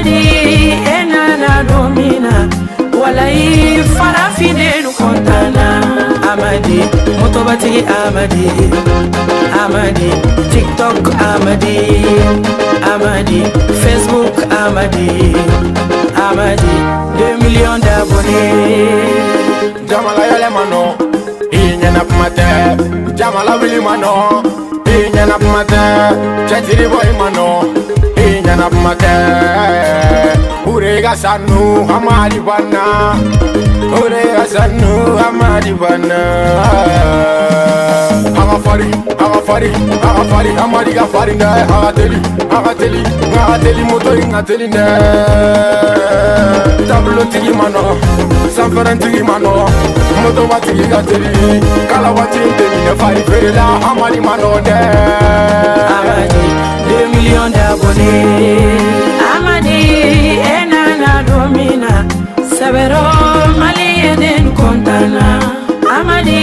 Amadi enana domina walai farafine nu kontana Amadi motobati Amadi Amadi TikTok Amadi Amadi Facebook Amadi Amadi 2 millions d'abonnés Jamala yale mano inyana pumate Jamala wili mano inyana pumate Chetiri boy mano inyana pumate Urega sanu Amadi bana Urega sanu Amadi bana Agafari Amadi gafari na Agateli moto ingateli ne Tablo tigi mano Sanferen tigi mano Moto watigi gateli Kala wati inteli ne fari ferela Amadi mano ne Amadi 2 millions d'abonnés Amadi enana domina Sabero mali eden kontana Amadi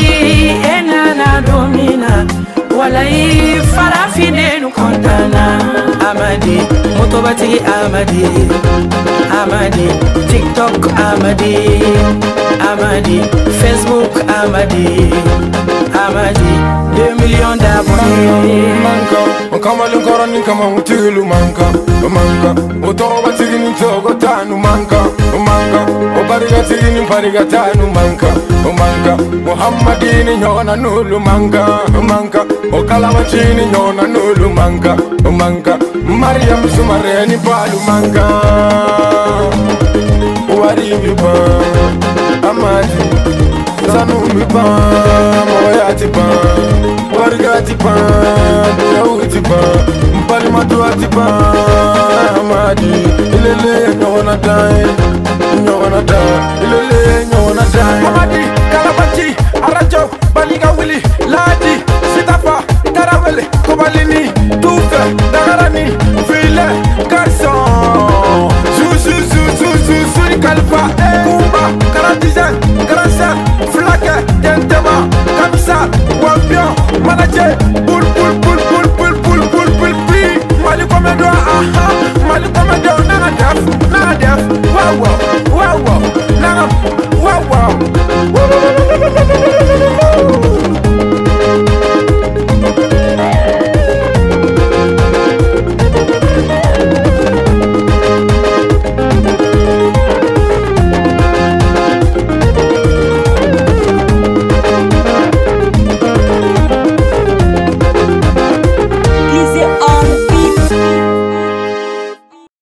enana domina walai farafine nu kontana Amadi motobati Amadi Amadi TikTok Amadi Amadi Facebook Amadi Amadi 2 millions d'abonnés Manka Kamalun korani kama utilu manka Otoba tigini togo tanu manka Obariga tigini pariga tanu manka Muhammadini nyona nulu manka Okalawa chini nyona nulu manka Mariam sumareni balu manka Wari biba Amadi Sanu biba Moyati ba Warigati ba Yauti ba Mpali matuati ba Amadi Ilele nyona dai Ilele nyona dai Amadi Kalabachi Arajo Baliga Willy Ladi Sitafa Karawele Kobalini Tufe Dagarani File Garçon Suri Kalfa Kumba Karatizan Grasa Flake Dentema Kamisa Wampion Manager Pull Mali Komedo Mali Komedo Nana def Wow